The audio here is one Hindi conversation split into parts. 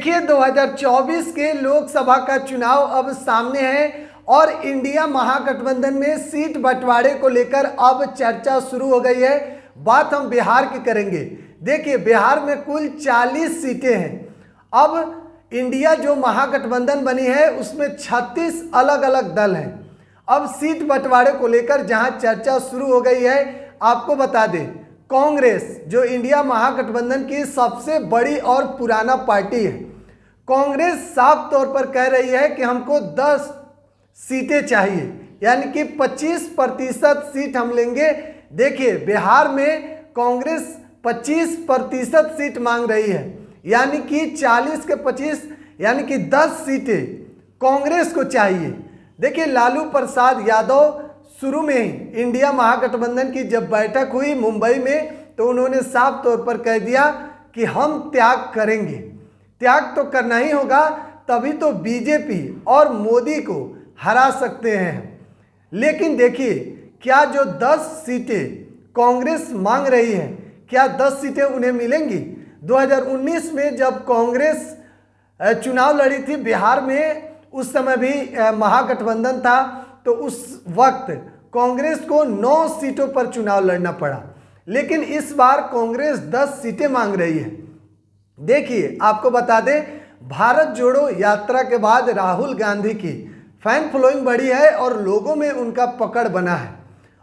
देखिए 2024 के लोकसभा का चुनाव अब सामने है और इंडिया महागठबंधन में सीट बंटवारे को लेकर अब चर्चा शुरू हो गई है। बात हम बिहार की करेंगे। देखिए बिहार में कुल 40 सीटें हैं। अब इंडिया जो महागठबंधन बनी है उसमें 36 अलग अलग दल हैं। अब सीट बंटवारे को लेकर जहां चर्चा शुरू हो गई है, आपको बता दें कांग्रेस जो इंडिया महागठबंधन की सबसे बड़ी और पुराना पार्टी है, कांग्रेस साफ तौर पर कह रही है कि हमको 10 सीटें चाहिए, यानी कि 25% सीट हम लेंगे। देखिए बिहार में कांग्रेस 25% सीट मांग रही है, यानी कि 40 के 25 यानी कि 10 सीटें कांग्रेस को चाहिए। देखिए लालू प्रसाद यादव शुरू में ही इंडिया महागठबंधन की जब बैठक हुई मुंबई में तो उन्होंने साफ तौर पर कह दिया कि हम त्याग करेंगे। त्याग तो करना ही होगा, तभी तो बीजेपी और मोदी को हरा सकते हैं। लेकिन देखिए क्या जो 10 सीटें कांग्रेस मांग रही है, क्या 10 सीटें उन्हें मिलेंगी? 2019 में जब कांग्रेस चुनाव लड़ी थी बिहार में, उस समय भी महागठबंधन था, तो उस वक्त कांग्रेस को 9 सीटों पर चुनाव लड़ना पड़ा। लेकिन इस बार कांग्रेस 10 सीटें मांग रही है। देखिए आपको बता दें भारत जोड़ो यात्रा के बाद राहुल गांधी की फैन फॉलोइंग बढ़ी है और लोगों में उनका पकड़ बना है।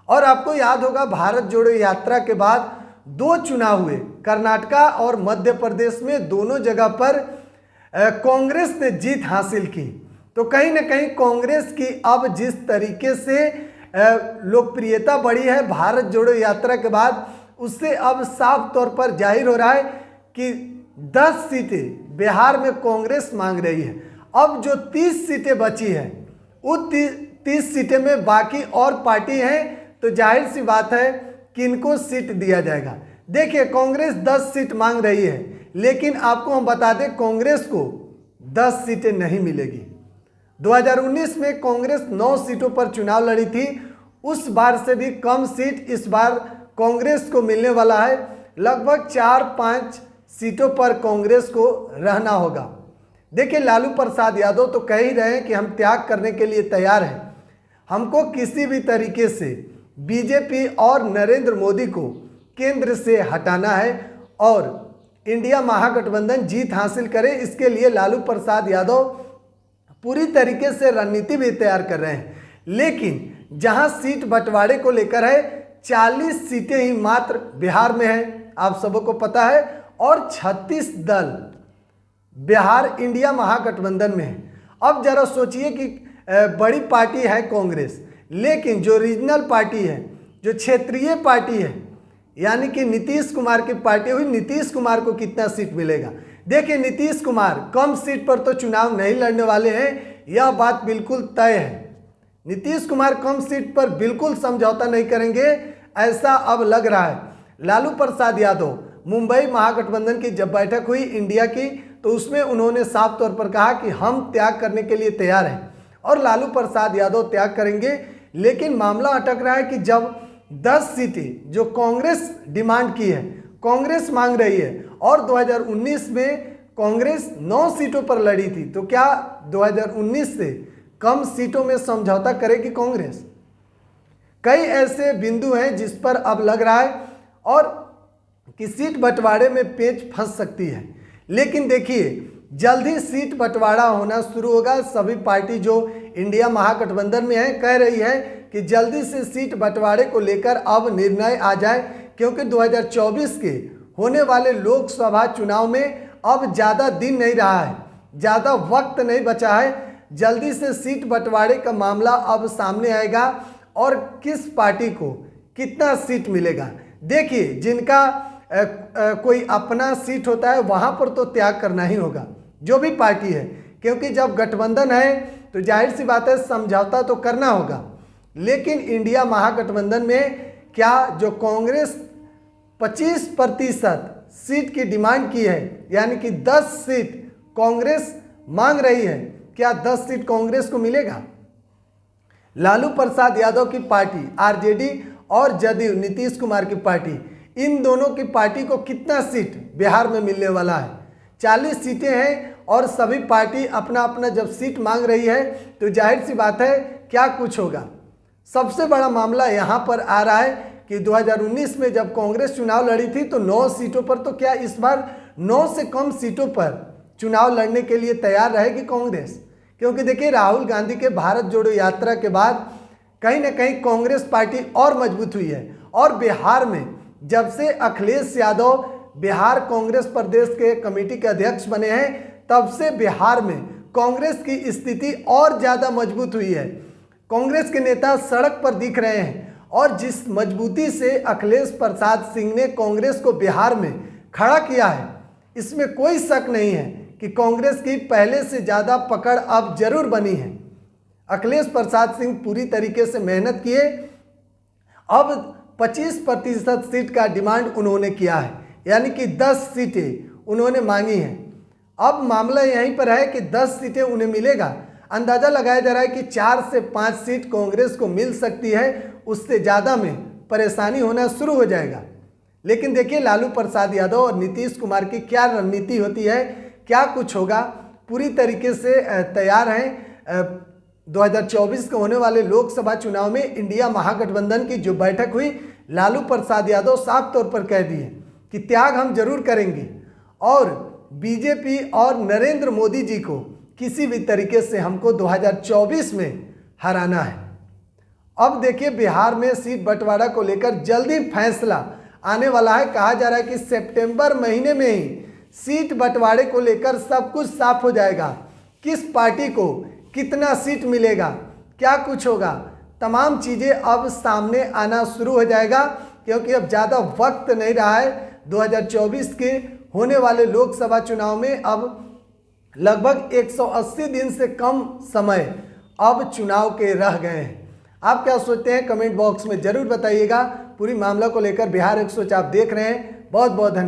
और आपको याद होगा भारत जोड़ो यात्रा के बाद 2 चुनाव हुए, कर्नाटका और मध्य प्रदेश में, दोनों जगह पर कांग्रेस ने जीत हासिल की। तो कहीं ना कहीं कांग्रेस की अब जिस तरीके से लोकप्रियता बढ़ी है भारत जोड़ो यात्रा के बाद, उससे अब साफ तौर पर जाहिर हो रहा है कि 10 सीटें बिहार में कांग्रेस मांग रही है। अब जो 30 सीटें बची हैं, उन 30 सीटें में बाकी और पार्टी हैं, तो जाहिर सी बात है कि इनको सीट दिया जाएगा। देखिए कांग्रेस 10 सीट मांग रही है, लेकिन आपको हम बता दें कांग्रेस को 10 सीटें नहीं मिलेगी। 2019 में कांग्रेस 9 सीटों पर चुनाव लड़ी थी, उस बार से भी कम सीट इस बार कांग्रेस को मिलने वाला है। लगभग 4-5 सीटों पर कांग्रेस को रहना होगा। देखिए लालू प्रसाद यादव तो कह ही रहे हैं कि हम त्याग करने के लिए तैयार हैं। हमको किसी भी तरीके से बीजेपी और नरेंद्र मोदी को केंद्र से हटाना है और इंडिया महागठबंधन जीत हासिल करे। इसके लिए लालू प्रसाद यादव पूरी तरीके से रणनीति भी तैयार कर रहे हैं। लेकिन जहां सीट बंटवारे को लेकर है, 40 सीटें ही मात्र बिहार में है, आप सबको पता है, और 36 दल बिहार इंडिया महागठबंधन में है। अब जरा सोचिए कि बड़ी पार्टी है कांग्रेस, लेकिन जो रीजनल पार्टी है, जो क्षेत्रीय पार्टी है, यानी कि नीतीश कुमार की पार्टी हुई, नीतीश कुमार को कितना सीट मिलेगा? देखिए नीतीश कुमार कम सीट पर तो चुनाव नहीं लड़ने वाले हैं, यह बात बिल्कुल तय है। नीतीश कुमार कम सीट पर बिल्कुल समझौता नहीं करेंगे, ऐसा अब लग रहा है। लालू प्रसाद यादव मुंबई महागठबंधन की जब बैठक हुई इंडिया की, तो उसमें उन्होंने साफ तौर पर कहा कि हम त्याग करने के लिए तैयार हैं और लालू प्रसाद यादव त्याग करेंगे। लेकिन मामला अटक रहा है कि जब 10 सीटें जो कांग्रेस डिमांड की है, कांग्रेस मांग रही है, और 2019 में कांग्रेस 9 सीटों पर लड़ी थी, तो क्या 2019 से कम सीटों में समझौता करेगी कांग्रेस? कई ऐसे बिंदु हैं जिस पर अब लग रहा है और कि सीट बंटवारे में पेच फंस सकती है। लेकिन देखिए जल्द ही सीट बंटवारा होना शुरू होगा। सभी पार्टी जो इंडिया महागठबंधन में है कह रही है कि जल्दी से सीट बंटवारे को लेकर अब निर्णय आ जाए, क्योंकि 2024 के होने वाले लोकसभा चुनाव में अब ज़्यादा दिन नहीं रहा है, ज़्यादा वक्त नहीं बचा है। जल्दी से सीट बंटवारे का मामला अब सामने आएगा और किस पार्टी को कितना सीट मिलेगा। देखिए जिनका कोई अपना सीट होता है वहाँ पर तो त्याग करना ही होगा, जो भी पार्टी है, क्योंकि जब गठबंधन है तो जाहिर सी बात है समझौता तो करना होगा। लेकिन इंडिया महागठबंधन में क्या जो कांग्रेस 25% सीट की डिमांड की है, यानी कि 10 सीट कांग्रेस मांग रही है, क्या 10 सीट कांग्रेस को मिलेगा? लालू प्रसाद यादव की पार्टी आरजेडी और जदयू नीतीश कुमार की पार्टी, इन दोनों की पार्टी को कितना सीट बिहार में मिलने वाला है? 40 सीटें हैं और सभी पार्टी अपना अपना जब सीट मांग रही है तो जाहिर सी बात है क्या कुछ होगा। सबसे बड़ा मामला यहाँ पर आ रहा है कि 2019 में जब कांग्रेस चुनाव लड़ी थी तो 9 सीटों पर, तो क्या इस बार 9 से कम सीटों पर चुनाव लड़ने के लिए तैयार रहेगी कांग्रेस? क्योंकि देखिए राहुल गांधी के भारत जोड़ो यात्रा के बाद कहीं ना कहीं कांग्रेस पार्टी और मजबूत हुई है। और बिहार में जब से अखिलेश यादव बिहार कांग्रेस प्रदेश के कमेटी के अध्यक्ष बने हैं तब से बिहार में कांग्रेस की स्थिति और ज़्यादा मजबूत हुई है। कांग्रेस के नेता सड़क पर दिख रहे हैं और जिस मजबूती से अखिलेश प्रसाद सिंह ने कांग्रेस को बिहार में खड़ा किया है इसमें कोई शक नहीं है कि कांग्रेस की पहले से ज़्यादा पकड़ अब जरूर बनी है। अखिलेश प्रसाद सिंह पूरी तरीके से मेहनत किए, अब 25% सीट का डिमांड उन्होंने किया है, यानी कि 10 सीटें उन्होंने मांगी हैं। अब मामला यहीं पर है कि 10 सीटें उन्हें मिलेगा। अंदाज़ा लगाया जा रहा है कि 4 से 5 सीट कांग्रेस को मिल सकती है, उससे ज़्यादा में परेशानी होना शुरू हो जाएगा। लेकिन देखिए लालू प्रसाद यादव और नीतीश कुमार की क्या रणनीति होती है, क्या कुछ होगा, पूरी तरीके से तैयार हैं। 2024 के होने वाले लोकसभा चुनाव में इंडिया महागठबंधन की जो बैठक हुई, लालू प्रसाद यादव साफ तौर पर कह दिए कि त्याग हम जरूर करेंगे और बीजेपी और नरेंद्र मोदी जी को किसी भी तरीके से हमको 2024 में हराना है। अब देखिए बिहार में सीट बंटवारा को लेकर जल्दी फैसला आने वाला है। कहा जा रहा है कि सितंबर महीने में ही सीट बंटवारे को लेकर सब कुछ साफ हो जाएगा। किस पार्टी को कितना सीट मिलेगा, क्या कुछ होगा, तमाम चीज़ें अब सामने आना शुरू हो जाएगा, क्योंकि अब ज़्यादा वक्त नहीं रहा है। 2024 के होने वाले लोकसभा चुनाव में अब लगभग 180 दिन से कम समय अब चुनाव के रह गए हैं। आप क्या सोचते हैं कमेंट बॉक्स में ज़रूर बताइएगा। पूरी मामला को लेकर बिहार 100 आप देख रहे हैं। बहुत बहुत धन्यवाद।